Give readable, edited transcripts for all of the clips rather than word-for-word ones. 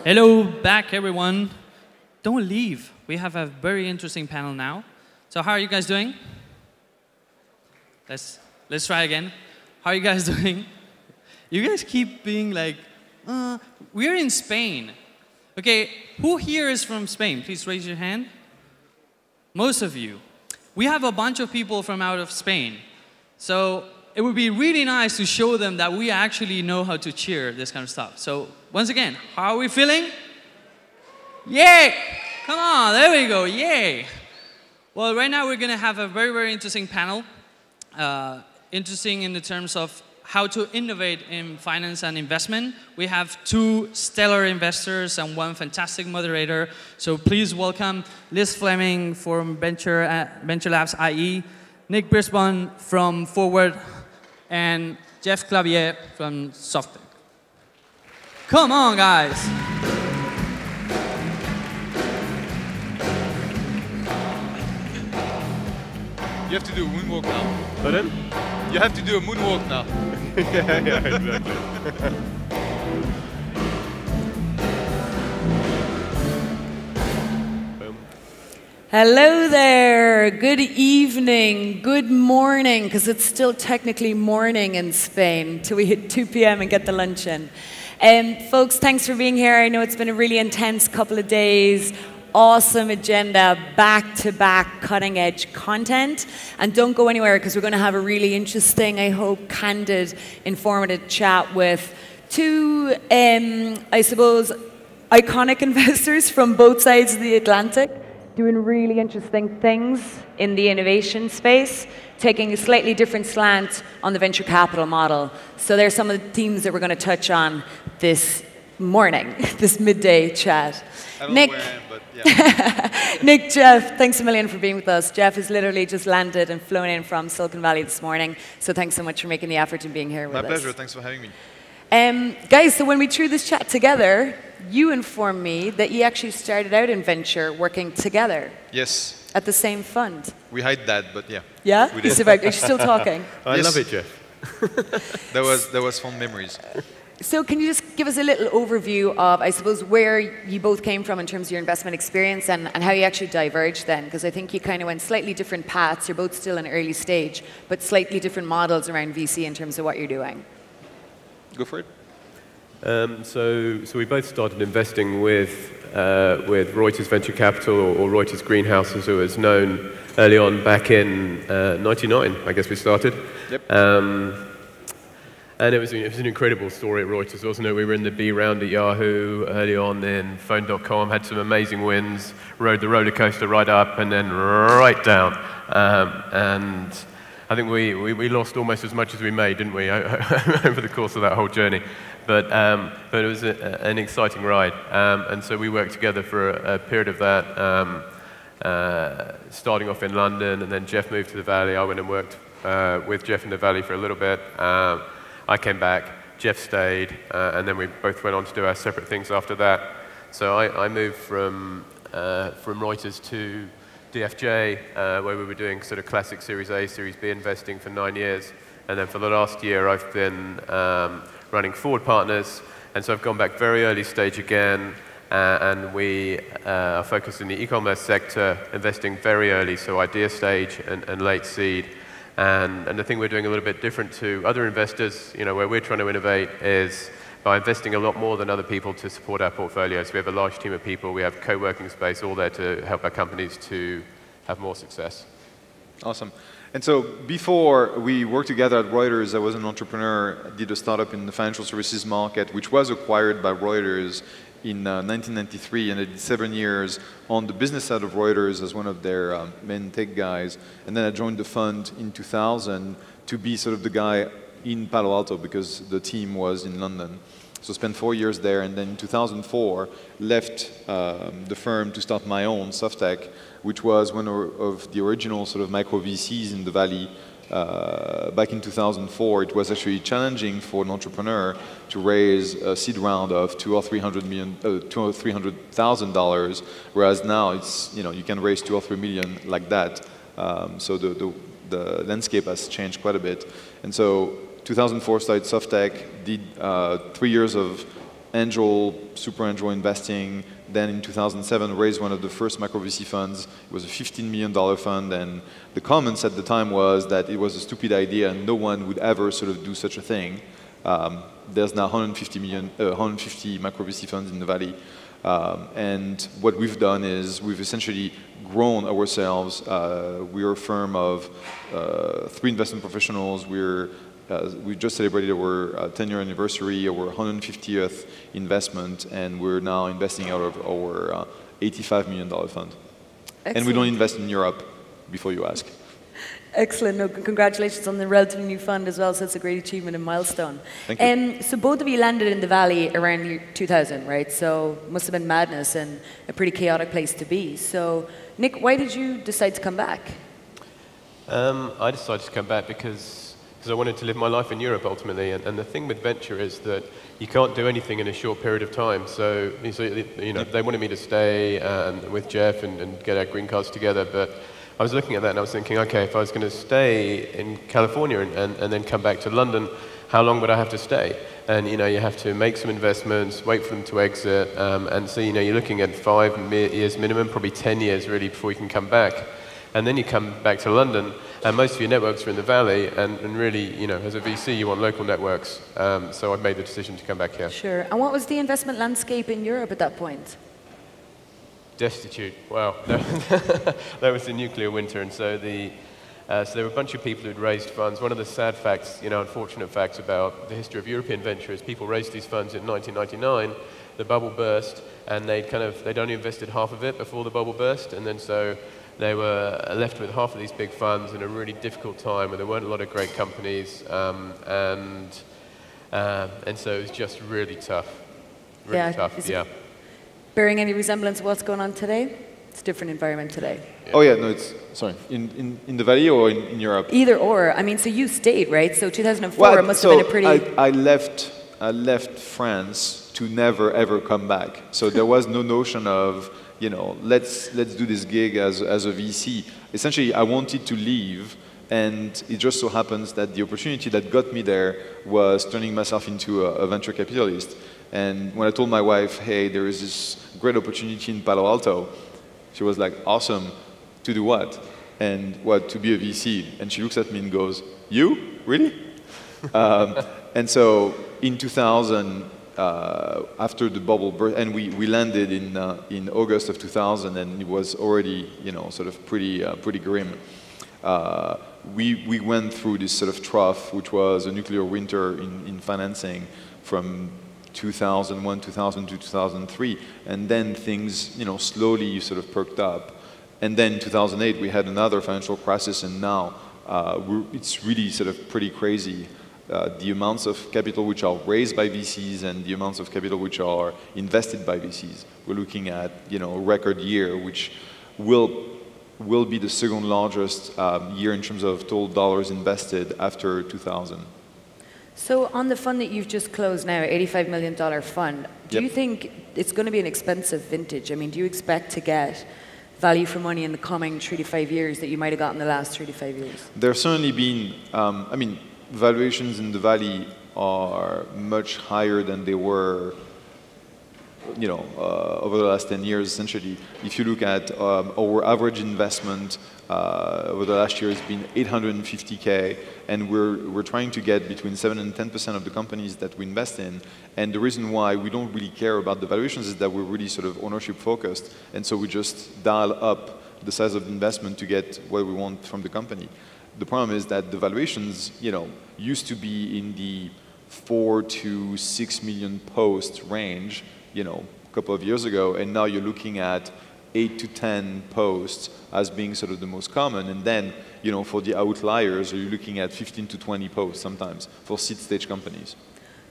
Hello, back everyone. Don't leave. We have a very interesting panel now. So how are you guys doing? Let's try again. How are you guys doing? You guys keep being like, we're in Spain. Okay, who here is from Spain? Please raise your hand. Most of you. We have a bunch of people from out of Spain. So it would be really nice to show them that we actually know how to cheer this kind of stuff. So once again, how are we feeling? Yay! Come on, there we go, yay! Well, right now we're going to have a very, very interesting panel. Interesting in the terms of how to innovate in finance and investment. We have two stellar investors and one fantastic moderator. So please welcome Liz Fleming from Venture Labs IE, Nick Brisbourne from Forward, and Jeff Clavier from Softech. Come on, guys. You have to do a moonwalk now. Pardon? You have to do a moonwalk now. yeah, exactly. Hello there, good evening, good morning, because it's still technically morning in Spain till we hit 2 p.m. and get the lunch in. Folks, thanks for being here. I know it's been a really intense couple of days. Awesome agenda, back-to-back cutting-edge content. And don't go anywhere because we're going to have a really interesting, I hope, candid, informative chat with two, I suppose, iconic investors from both sides of the Atlantic doing really interesting things in the innovation space, taking a slightly different slant on the venture capital model. So there's some of the themes that we're going to touch on this morning, this midday chat. I don't Nick, know where I am, but yeah. Nick, Jeff, thanks a million for being with us. Jeff has literally just landed and flown in from Silicon Valley this morning, so thanks so much for making the effort and being here with us. My pleasure, thanks for having me. Guys, so when we threw this chat together, you informed me that you actually started out in venture working together. Yes. At the same fund. We hide that, but yeah. Yeah? We did. Are you still talking? I Yes. love it, Jeff. That was fun memories. So can you just give us a little overview of, I suppose, where you both came from in terms of your investment experience and how you actually diverged then? Because I think you kind of went slightly different paths. You're both still in early stage, but slightly different models around VC in terms of what you're doing. Go for it. So we both started investing with Reuters Venture Capital, or Reuters Greenhouse as it was known early on back in '99, I guess we started. Yep. And it was an incredible story at Reuters, wasn't it? We were in the B round at Yahoo early on in Phone.com, had some amazing wins, rode the roller coaster right up and then right down. And I think we lost almost as much as we made, didn't we, over the course of that whole journey. But it was an exciting ride. And so we worked together for a period of that, starting off in London, and then Jeff moved to the Valley. I went and worked with Jeff in the Valley for a little bit. I came back, Jeff stayed, and then we both went on to do our separate things after that. So I moved from Reuters to DFJ, where we were doing sort of classic Series A, Series B investing for 9 years. And then for the last year, I've been running Forward Partners. And so I've gone back very early stage again, and we are focused in the e-commerce sector, investing very early, so idea stage and late seed. And the thing we're doing a little bit different to other investors, where we're trying to innovate is by investing a lot more than other people to support our portfolio. So we have a large team of people, we have co-working space, all there to help our companies to have more success. Awesome. And so before we worked together at Reuters, I was an entrepreneur, did a startup in the financial services market, which was acquired by Reuters in 1993, and I did 7 years on the business side of Reuters as one of their main tech guys. And then I joined the fund in 2000 to be sort of the guy in Palo Alto because the team was in London. So spent 4 years there, and then in 2004 left the firm to start my own Softech, which was one of the original sort of micro VCs in the Valley. Back in 2004, it was actually challenging for an entrepreneur to raise a seed round of $200,000 or $300,000, whereas now it's you can raise 2 or 3 million like that. So the landscape has changed quite a bit, and so 2004 started Softech, did 3 years of angel, super angel investing. Then in 2007, raised one of the first macro VC funds. It was a $15 million fund, and the comments at the time was that it was a stupid idea and no one would ever sort of do such a thing. There's now 150 macro VC funds in the Valley. And what we've done is we've essentially grown ourselves. We're a firm of 3 investment professionals. We just celebrated our 10-year anniversary, our 150th investment, and we're now investing out of our $85 million fund. Excellent. And we don't invest in Europe, before you ask. Excellent. No, congratulations on the relatively new fund as well, so it's a great achievement and milestone. Thank you. So both of you landed in the Valley around year 2000, right? So it must have been madness and a pretty chaotic place to be. So Nick, why did you decide to come back? I decided to come back because I wanted to live my life in Europe ultimately, and the thing with venture is that you can't do anything in a short period of time. So you know, they wanted me to stay with Jeff and get our green cards together, but I was looking at that and I was thinking, okay, if I was going to stay in California and then come back to London, how long would I have to stay? And you know, you have to make some investments, wait for them to exit, and so you know, you're looking at 5 years minimum, probably 10 years really before you can come back. And then you come back to London, and most of your networks are in the Valley, and really, you know, as a VC, you want local networks. So I made the decision to come back here. Sure. And what was the investment landscape in Europe at that point? Destitute. Wow. That was the nuclear winter, and so so there were a bunch of people who'd raised funds. One of the sad facts, you know, unfortunate facts about the history of European venture is people raised these funds in 1999. The bubble burst, and they'd only invested half of it before the bubble burst, and then so they were left with half of these big funds in a really difficult time where there weren't a lot of great companies, and so it was just really tough. Really tough, yeah. Bearing any resemblance to what's going on today? It's a different environment today. Yeah. Oh yeah, no, it's, sorry, in the Valley or in Europe? Either or. I mean, so you stayed, right? So 2004 must have been a pretty... I left France to never ever come back. So there was no notion of, you know, let's do this gig as a VC. Essentially, I wanted to leave, and it just so happens that the opportunity that got me there was turning myself into a venture capitalist. And when I told my wife, hey, there is this great opportunity in Palo Alto, she was like, awesome. To do what? And what, to be a VC. And she looks at me and goes, you? Really? And so in 2000, after the bubble burst, and we landed in August of 2000, and it was already, you know, sort of pretty grim. We went through this sort of trough, which was a nuclear winter in financing from 2001, 2002, 2003, and then things, you know, slowly sort of perked up. And then in 2008, we had another financial crisis, and now it's really sort of pretty crazy. The amounts of capital which are raised by VCs and the amounts of capital which are invested by VCs. We're looking at, you know, a record year, which will be the second largest year in terms of total dollars invested after 2000. So on the fund that you've just closed now, $85 million fund, do you think it's going to be an expensive vintage? I mean, do you expect to get value for money in the coming 3 to 5 years that you might have got in the last 3 to 5 years? There's certainly been, I mean, valuations in the Valley are much higher than they were, you know, over the last 10 years, essentially. If you look at our average investment over the last year, it's been $850K, and we're trying to get between 7 and 10% of the companies that we invest in. And the reason why we don't really care about the valuations is that we're really sort of ownership focused, and so we just dial up the size of the investment to get what we want from the company. The problem is that the valuations, you know, used to be in the 4 to 6 million post range, you know, a couple of years ago, and now you're looking at 8 to 10 posts as being sort of the most common, and then, you know, for the outliers, you're looking at 15 to 20 posts sometimes for seed stage companies.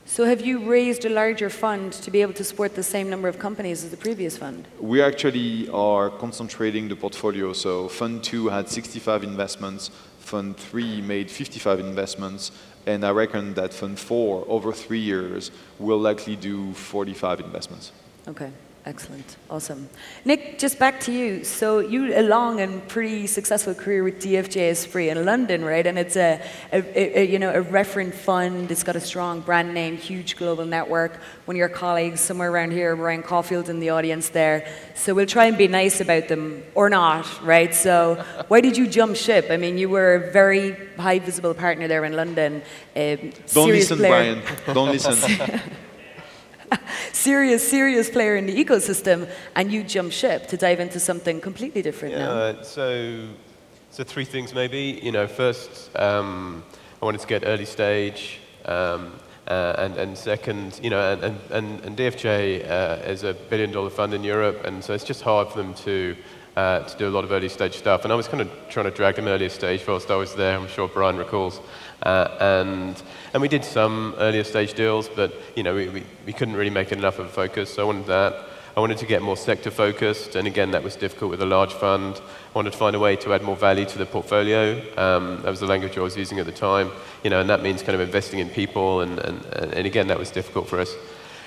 So have you raised a larger fund to be able to support the same number of companies as the previous fund? We actually are concentrating the portfolio. So Fund 2 had 65 investments, Fund 3 made 55 investments, and I reckon that Fund 4, over 3 years, will likely do 45 investments. Okay. Excellent. Awesome. Nick, just back to you. So you a long and pretty successful career with DFJ Esprit in London, right? And it's a referent fund. It's got a strong brand name, huge global network. One of your colleagues somewhere around here, Ryan Caulfield, in the audience there. So we'll try and be nice about them or not, right? So why did you jump ship? I mean, you were a very high visible partner there in London. Don't listen, Brian. Don't listen. serious player in the ecosystem, and you jump ship to dive into something completely different now. So three things maybe. First, I wanted to get early stage, and second, and DFJ is a $1 billion fund in Europe, and so it's just hard for them to do a lot of early stage stuff. And I was kind of trying to drag them earlier stage whilst I was there. I'm sure Brian recalls. And we did some earlier stage deals, but we couldn't really make it enough of a focus. So I wanted that. I wanted to get more sector focused, and again, that was difficult with a large fund. I wanted to find a way to add more value to the portfolio. That was the language I was using at the time, and that means kind of investing in people, and again, that was difficult for us.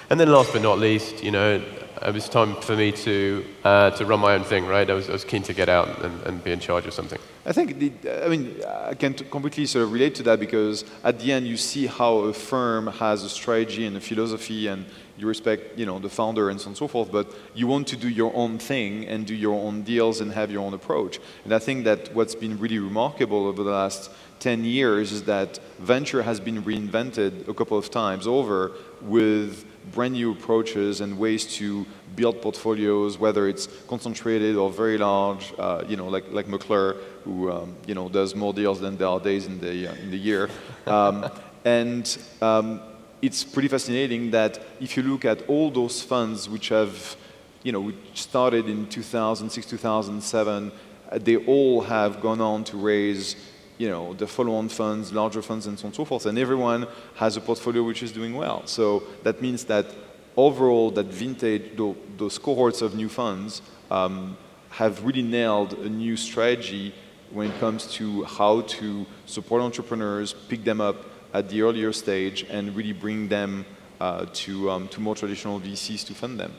And then last but not least, it was time for me to run my own thing, right? I was keen to get out and be in charge of something. I think, I can completely sort of relate to that, because at the end you see how a firm has a strategy and a philosophy, and you respect, the founder and so on and so forth, but you want to do your own thing and do your own deals and have your own approach. And I think that what's been really remarkable over the last 10 years is that venture has been reinvented a couple of times over with brand new approaches and ways to build portfolios, whether it's concentrated or very large, like McClure, who does more deals than there are days in the year. It's pretty fascinating that if you look at all those funds which have, which started in 2006, 2007, they all have gone on to raise the follow-on funds, larger funds, and so on and so forth, and everyone has a portfolio which is doing well. So that means that overall, that vintage, those cohorts of new funds have really nailed a new strategy when it comes to how to support entrepreneurs, pick them up at the earlier stage, and really bring them to more traditional VCs to fund them.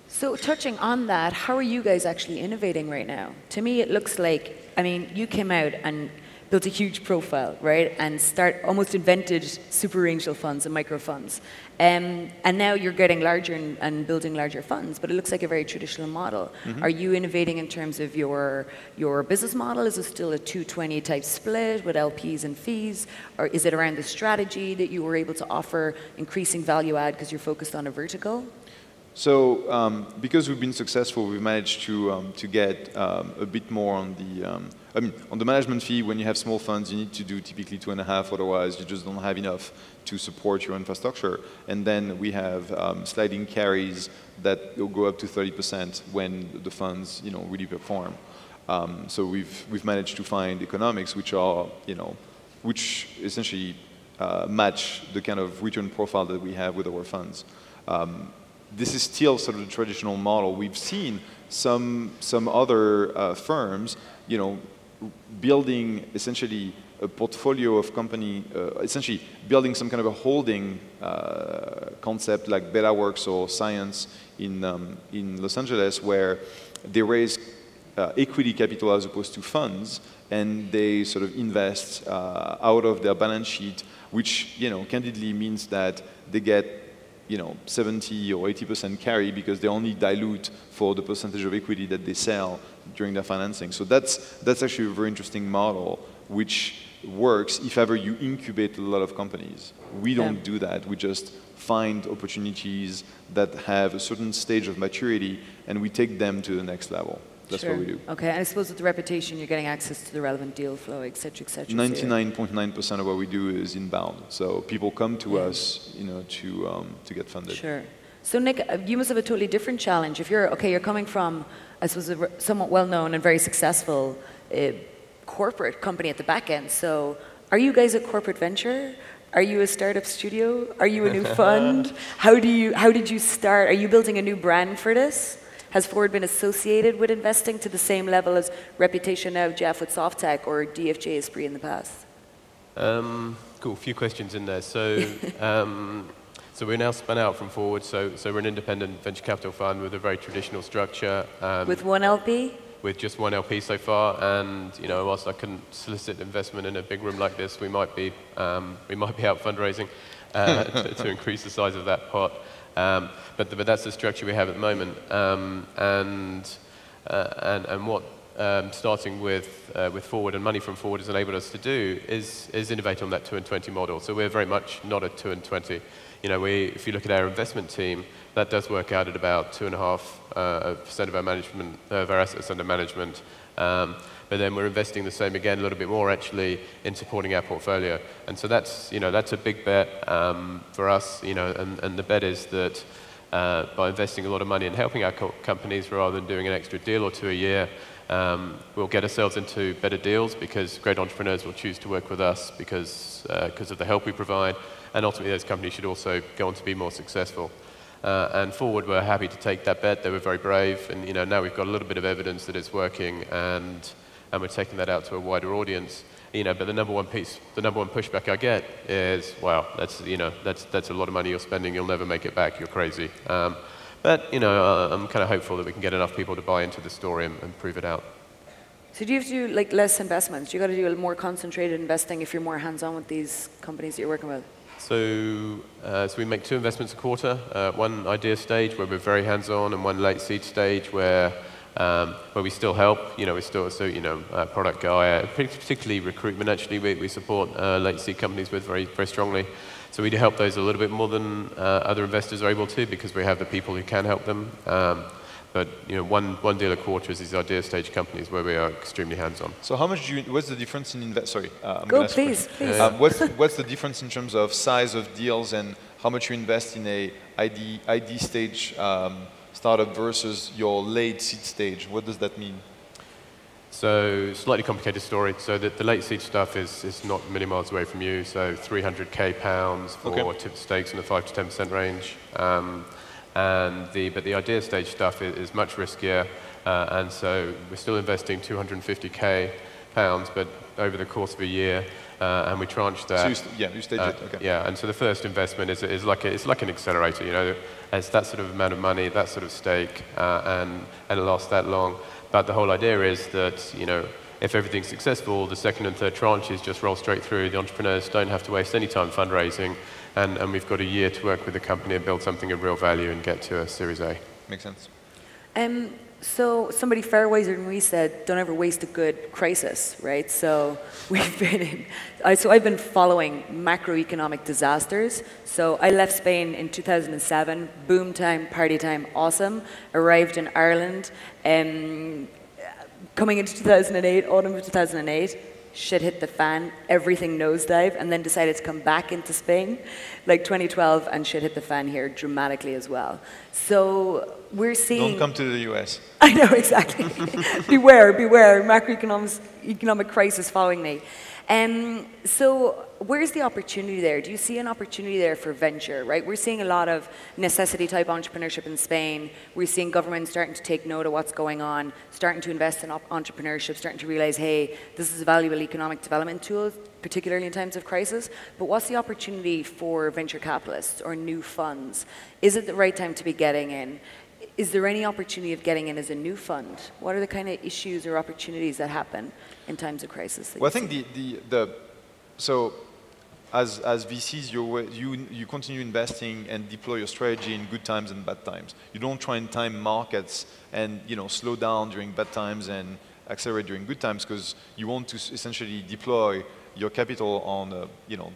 So touching on that, how are you guys actually innovating right now? To me, it looks like, you came out and built a huge profile, right? And almost invented super angel funds and micro funds. And now you're getting larger and building larger funds, but it looks like a very traditional model. Mm-hmm. Are you innovating in terms of your business model? Is it still a 2-20 type split with LPs and fees? Or is it around the strategy that you were able to offer increasing value add because you're focused on a vertical? So because we've been successful, we've managed to get a bit more on the management fee. When you have small funds, you need to do typically 2.5, otherwise you just don't have enough to support your infrastructure. And then we have sliding carries that will go up to 30% when the funds really perform. So we've managed to find economics which are which essentially match the kind of return profile that we have with our funds. This is still sort of the traditional model. We've seen some other firms, building essentially a portfolio of company, essentially building some kind of a holding concept like BetaWorks or Science in Los Angeles, where they raise equity capital as opposed to funds, and they sort of invest out of their balance sheet, which candidly means that they get 70 or 80% carry because they only dilute for the percentage of equity that they sell during their financing. So that's actually a very interesting model, which works if ever you incubate a lot of companies. We don't do that. We just find opportunities that have a certain stage of maturity, and we take them to the next level. That's what we do. Okay, and I suppose with the reputation, you're getting access to the relevant deal flow, et cetera, et cetera. 99.9% of what we do is inbound. So people come to us, to get funded. Sure. So Nick, you must have a totally different challenge. If you're coming from, I suppose, a somewhat well-known and very successful corporate company at the back end. So are you guys a corporate venture? Are you a startup studio? Are you a new fund? How did you start? Are you building a new brand for this? Has Ford been associated with investing to the same level as reputation now, Jeff, with Softech or DFJ Esprit in the past? Cool, a few questions in there. So So we're now spun out from Forward, so we're an independent venture capital fund with a very traditional structure. With one LP? With just one LP so far, and whilst I couldn't solicit investment in a big room like this, we might be out fundraising to increase the size of that pot. But that's the structure we have at the moment, and what starting with Forward and money from Forward has enabled us to do is innovate on that 2 and 20 model. So we're very much not a 2 and 20. If you look at our investment team, that does work out at about 2.5% of our management, of our assets under management. But then we're investing the same again, a little bit more actually, in supporting our portfolio. And so that's a big bet for us. And the bet is that by investing a lot of money in helping our companies rather than doing an extra deal or two a year, we'll get ourselves into better deals because great entrepreneurs will choose to work with us because of the help we provide. And ultimately, those companies should also go on to be more successful. And Forward were happy to take that bet. They were very brave. And now we've got a little bit of evidence that it's working, and we're taking that out to a wider audience. But the number one pushback I get is, wow, that's a lot of money you're spending. You'll never make it back. You're crazy. But I'm kind of hopeful that we can get enough people to buy into the story and prove it out. So do you have to do less investments? Do you got to do a more concentrated investing if you're more hands-on with these companies that you're working with? So we make 2 investments a quarter, one idea stage where we're very hands-on, and one late seed stage where we still help. We're still product guy, particularly recruitment. Actually, we support late seed companies with very very strongly. So we do help those a little bit more than other investors are able to because we have the people who can help them. But one deal a quarter is these idea stage companies where we are extremely hands-on. So how much what's the difference in Sorry, please. What's the difference in terms of size of deals and how much you invest in a ID stage startup versus your late seed stage? What does that mean? So slightly complicated story. So the late seed stuff is not a million miles away from you. So £300,000 for tipped stakes in the 5 to 10% range. But the idea stage stuff is much riskier, and so we're still investing £250,000, but over the course of a year, and we tranche that. So you stage it. Okay. Yeah, and so the first investment is like an accelerator. It's that sort of amount of money, that sort of stake, and it lasts that long. But the whole idea is that if everything's successful, the second and third tranches just roll straight through. The entrepreneurs don't have to waste any time fundraising. And we've got a year to work with the company and build something of real value and get to a Series A. Makes sense. So somebody far wiser than we said, don't ever waste a good crisis, right? So I've been following macroeconomic disasters. So I left Spain in 2007, boom time, party time, awesome. Arrived in Ireland, coming into 2008, autumn of 2008. Shit hit the fan, everything nosedive, and then decided to come back into Spain, like 2012, and shit hit the fan here dramatically as well. So we're seeing... Don't come to the US. I know, exactly. beware, economic crisis following me. So where's the opportunity there? Do you see an opportunity there for venture, right? We're seeing a lot of necessity-type entrepreneurship in Spain. We're seeing governments starting to take note of what's going on, starting to invest in entrepreneurship, starting to realize, hey, this is a valuable economic development tool, particularly in times of crisis. But what's the opportunity for venture capitalists or new funds? Is it the right time to be getting in? Is there any opportunity of getting in as a new fund? What are the kind of issues or opportunities that happen in times of crisis? Well, I think so as VCs, you continue investing and deploy your strategy in good times and bad times. You don't try and time markets and slow down during bad times and accelerate during good times because you want to essentially deploy your capital on a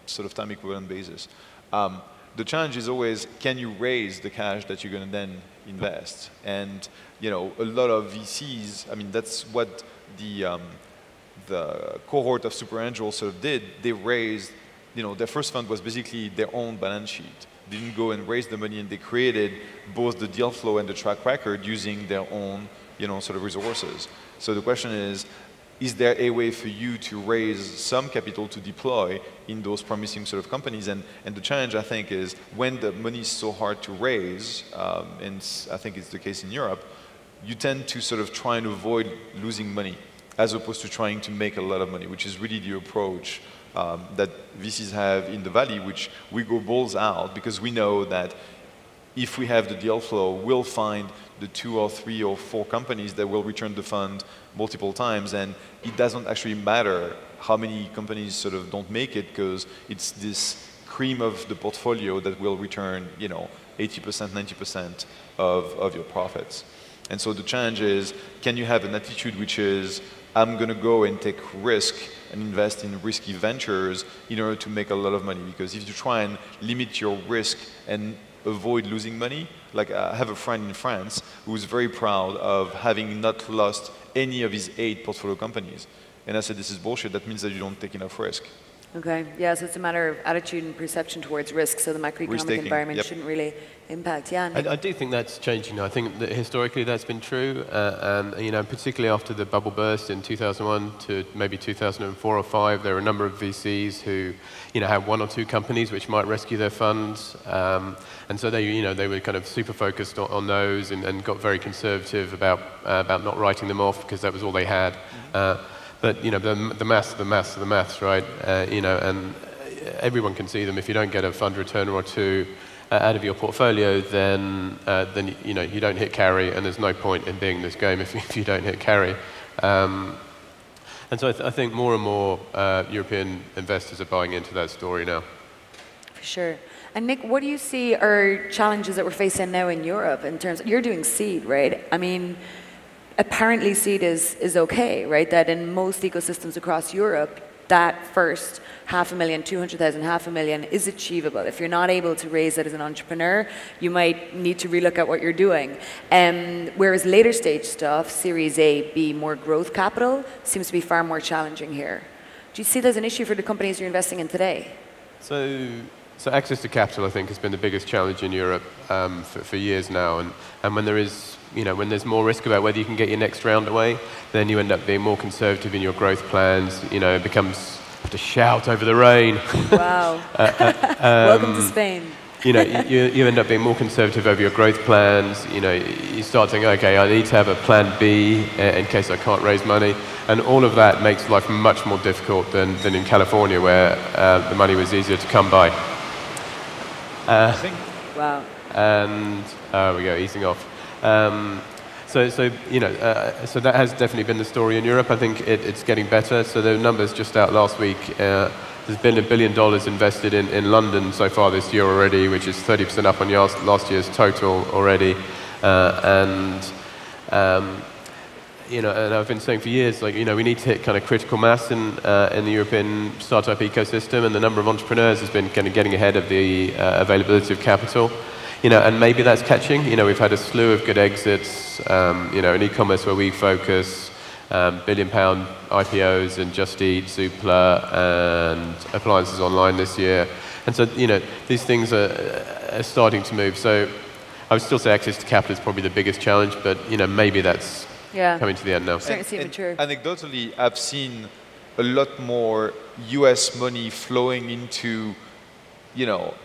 sort of time equivalent basis. The challenge is always, can you raise the cash that you're going to then invest? And a lot of VCs, I mean, that's what the cohort of super angels sort of did. They raised, their first fund was basically their own balance sheet. They didn't go and raise the money, and they created both the deal flow and the track record using their own, sort of resources. So the question is there a way for you to raise some capital to deploy in those promising sort of companies? And the challenge, I think, is when the money is so hard to raise, and I think it's the case in Europe, you tend to sort of try and avoid losing money as opposed to trying to make a lot of money, which is really the approach that VCs have in the Valley, which we go balls out because we know that if we have the deal flow, we'll find the 2 or 3 or 4 companies that will return the fund multiple times, and it doesn't actually matter how many companies sort of don't make it, because it's this cream of the portfolio that will return, 80%, 90% of your profits. And so the challenge is, can you have an attitude which is, I'm going to go and take risk and invest in risky ventures in order to make a lot of money? Because if you try and limit your risk and avoid losing money, like I have a friend in France who is very proud of having not lost any of his 8 portfolio companies. And I said, this is bullshit. That means that you don't take enough risk. Okay, yeah, so it's a matter of attitude and perception towards risk, so the macroeconomic environment shouldn't really impact. Yeah, I do think that's changing now. I think that historically that's been true, and particularly after the bubble burst in 2001 to maybe 2004 or 5, there were a number of VCs who, had 1 or 2 companies which might rescue their funds, and so they were kind of super focused on those and got very conservative about not writing them off because that was all they had. But the maths, right? And everyone can see them. If you don't get a fund return or 2 out of your portfolio, then you don't hit carry, and there's no point in being in this game if you don't hit carry. And so I think more and more European investors are buying into that story now. For sure. And Nick, what do you see are challenges that we're facing now in Europe in terms of, you're doing seed, right? I mean, apparently seed is okay, right? That in most ecosystems across Europe, that first 500,000, 200,000, 500,000 is achievable. If you're not able to raise it as an entrepreneur, you might need to relook at what you're doing. Whereas later stage stuff, Series A, B, more growth capital, seems to be far more challenging here. Do you see that as an issue for the companies you're investing in today? So access to capital, I think, has been the biggest challenge in Europe for years now. And when there is, when there's more risk about whether you can get your next round away, then you end up being more conservative in your growth plans. It becomes to shout over the rain. Wow. Welcome to Spain. You end up being more conservative over your growth plans. You start thinking, okay, I need to have a plan B in case I can't raise money. And all of that makes life much more difficult than in California, where the money was easier to come by. Wow. And we go, easing off. So that has definitely been the story in Europe. I think it's getting better. So the numbers just out last week. There's been $1 billion invested in London so far this year already, which is 30% up on last year's total already. And I've been saying for years, we need to hit kind of critical mass in the European startup ecosystem, and the number of entrepreneurs has been kind of getting ahead of the availability of capital. And maybe that's catching. We've had a slew of good exits, in e-commerce where we focus, £1 billion IPOs in Just Eat, Zoopla, and appliances online this year. And so, these things are starting to move. So I would still say access to capital is probably the biggest challenge, but, maybe that's coming to the end now. Anecdotally, I've seen a lot more US money flowing into,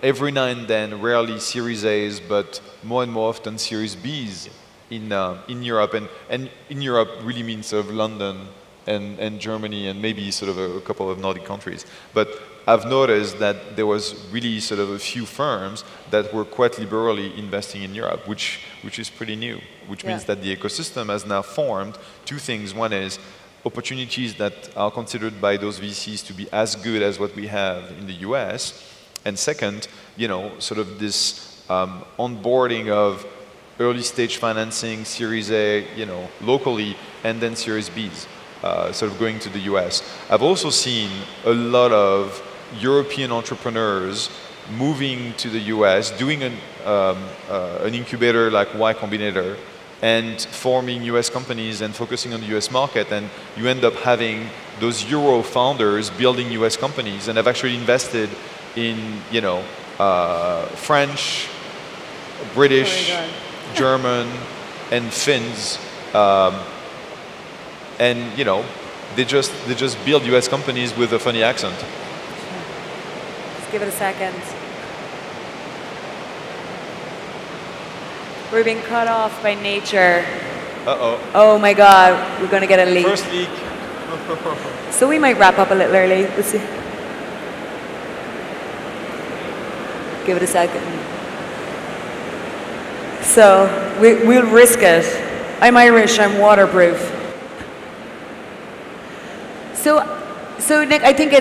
every now and then, rarely Series A's, but more and more often Series B's in Europe. And in Europe really means sort of London and Germany and maybe sort of a couple of Nordic countries. But I've noticed that there was really sort of a few firms that were quite liberally investing in Europe, which is pretty new, which means that the ecosystem has now formed 2 things. One is opportunities that are considered by those VCs to be as good as what we have in the US. And second, sort of this onboarding of early stage financing, Series A, locally, and then Series B's, sort of going to the US. I've also seen a lot of European entrepreneurs moving to the US, doing an incubator like Y Combinator, and forming US companies and focusing on the US market. And you end up having those Euro founders building US companies, and have actually invested in, French, British, German, and Finns, and they just build US companies with a funny accent. Let's give it a second. We're being cut off by nature. Uh-oh. Oh my God, we're going to get a leak. First leak. So we might wrap up a little early. We'll see. Give it a second. So we'll risk it. I'm Irish, I'm waterproof. So Nick, I think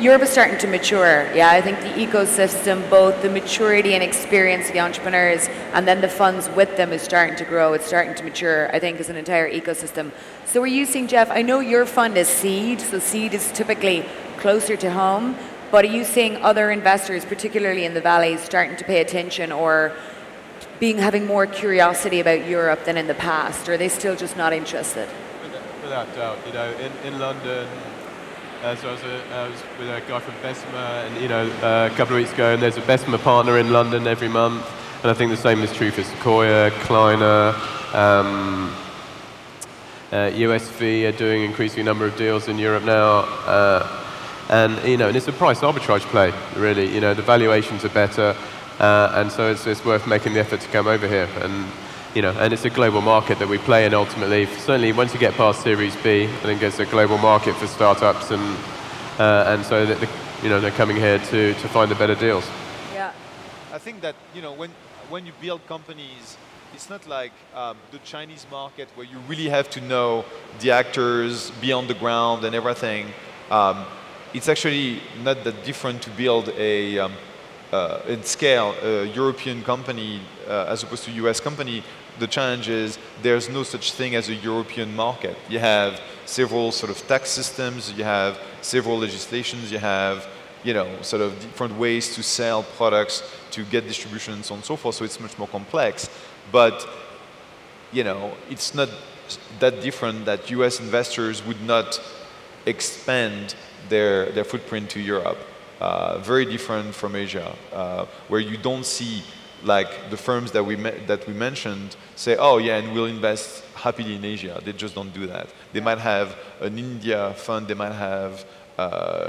Europe is starting to mature. Yeah, I think the ecosystem, both the maturity and experience of the entrepreneurs and then the funds with them is starting to grow. It's starting to mature, I think, as an entire ecosystem. So are you seeing, Jeff, I know your fund is seed, so seed is typically closer to home, but are you seeing other investors, particularly in the Valley, starting to pay attention or having more curiosity about Europe than in the past, or are they still just not interested? Without doubt, you know, in London, so I was with a guy from Bessemer, and a couple of weeks ago, and there's a Bessemer partner in London every month, and I think the same is true for Sequoia, Kleiner, USV are doing increasing number of deals in Europe now, and it's a price arbitrage play, really. The valuations are better, and so it's worth making the effort to come over here, and it's a global market that we play in ultimately. Certainly, once you get past Series B, I think it's a global market for startups, and so that they're coming here to find the better deals. Yeah, I think that when you build companies, it's not like the Chinese market where you really have to know the actors, be on the ground and everything. It's actually not that different to build in scale a European company as opposed to US company. The challenge is there's no such thing as a European market. You have several sort of tax systems, you have several legislations, you have sort of different ways to sell products, to get distribution and so on and so forth, so it's much more complex. But it's not that different that US investors would not expand their footprint to Europe. Very different from Asia, where you don't see like the firms that we mentioned say, oh yeah, and we'll invest happily in Asia. They just don't do that. They might have an India fund, they might have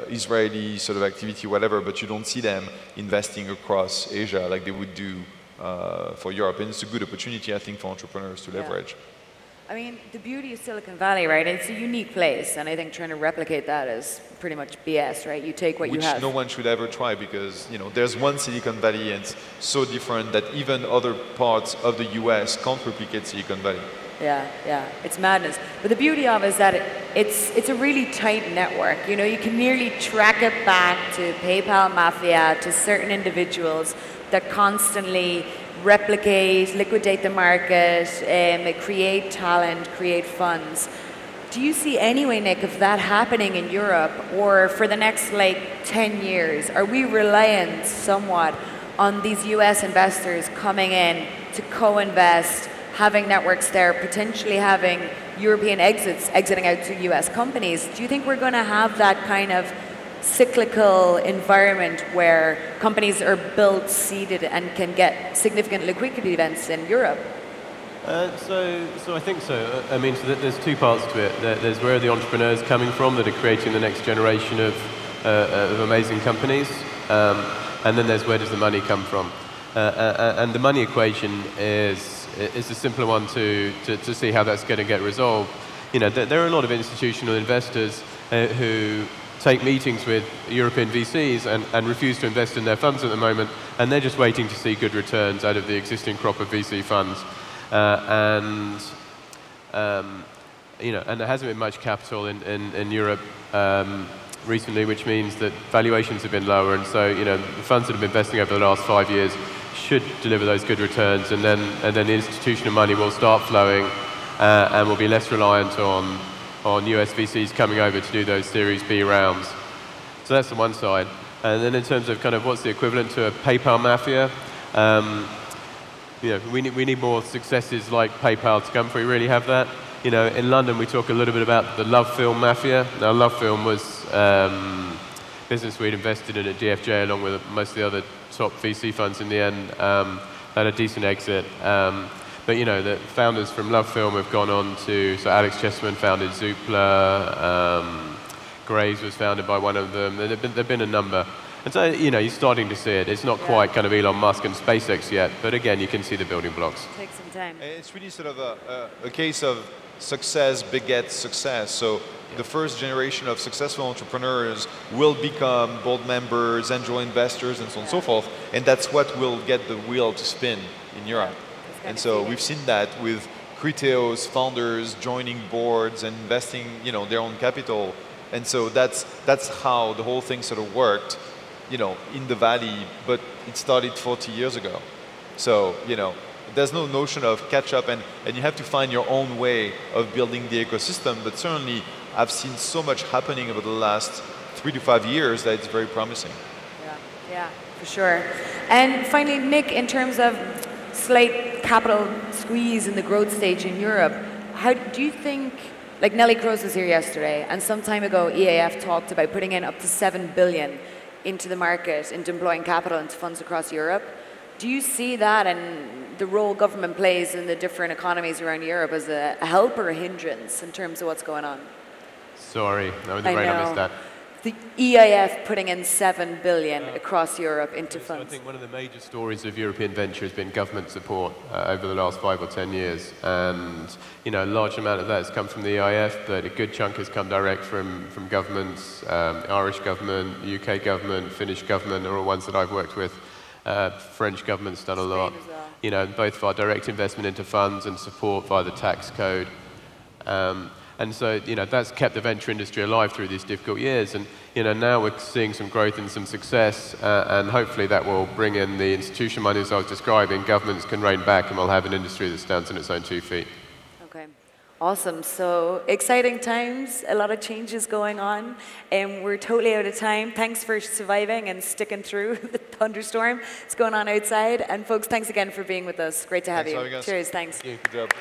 Israeli sort of activity, whatever, but you don't see them investing across Asia like they would do for Europe. And it's a good opportunity, I think, for entrepreneurs to leverage. I mean, the beauty of Silicon Valley, right? It's a unique place, and I think trying to replicate that is pretty much BS, right? You take what you have. Which no one should ever try, because there's one Silicon Valley, and it's so different that even other parts of the US can't replicate Silicon Valley. Yeah, it's madness. But the beauty of it is that it's a really tight network. You can nearly track it back to PayPal Mafia, to certain individuals that constantly replicate, liquidate the market, create talent, create funds. Do you see any way, Nick, of that happening in Europe, or for the next 10 years? Are we reliant somewhat on these US investors coming in to co-invest, having networks there, potentially having European exiting out to US companies? Do you think we're going to have that kind of cyclical environment where companies are built, seeded, and can get significant liquidity events in Europe? So I think so. I mean, so there's two parts to it. There's where are the entrepreneurs coming from that are creating the next generation of amazing companies, and then there's where does the money come from. And the money equation is a simpler one to see how that's going to get resolved. There are a lot of institutional investors who take meetings with European VCs and refuse to invest in their funds at the moment, and they're just waiting to see good returns out of the existing crop of VC funds. And there hasn't been much capital in Europe recently, which means that valuations have been lower, and so the funds that have been investing over the last 5 years should deliver those good returns, and then the institutional money will start flowing, and will be less reliant on US VCs coming over to do those Series B rounds. So that's the one side. And then in terms of kind of what's the equivalent to a PayPal Mafia, we need more successes like PayPal to come before we really have that. In London we talk a little bit about the Love Film Mafia. Now Love Film was business we'd invested in at DFJ along with most of the other top VC funds in the end. Had a decent exit. But the founders from Love Film have gone on to, so Alex Chessman founded Zoopla, Graves was founded by one of them. There've been a number. And so, you're starting to see it. It's not quite kind of Elon Musk and SpaceX yet, but again, you can see the building blocks. Take some time. It's really sort of a case of success begets success. So the first generation of successful entrepreneurs will become board members, angel investors, and so on and so forth. And that's what will get the wheel to spin in Europe. And so we've seen that with Criteo's founders joining boards and investing, their own capital. And so that's how the whole thing sort of worked, in the Valley, but it started 40 years ago. So, there's no notion of catch up, and you have to find your own way of building the ecosystem. But certainly, I've seen so much happening over the last 3 to 5 years that it's very promising. Yeah, for sure. And finally, Nick, in terms of slight capital squeeze in the growth stage in Europe, how do you think, like Nelly Kroes was here yesterday, and some time ago EAF talked about putting in up to 7 billion into the market and deploying capital into funds across Europe. Do you see that and the role government plays in the different economies around Europe as a help or a hindrance in terms of what's going on? Sorry, I was afraid I missed that. The EIF putting in 7 billion across Europe into funds. I think one of the major stories of European venture has been government support over the last 5 or 10 years. And a large amount of that has come from the EIF, but a good chunk has come direct from governments, Irish government, UK government, Finnish government are all ones that I've worked with. French government's done a lot. Well. Both via direct investment into funds and support via the tax code. And so, that's kept the venture industry alive through these difficult years. And, now we're seeing some growth and some success, and hopefully that will bring in the institutional money as I was describing. Governments can rein back, and we'll have an industry that stands on its own 2 feet. Okay. Awesome. So exciting times, a lot of changes going on, and we're totally out of time. Thanks for surviving and sticking through the thunderstorm that's going on outside. And folks, thanks again for being with us. Great to have you. Cheers. Thanks. Thank you. Good job.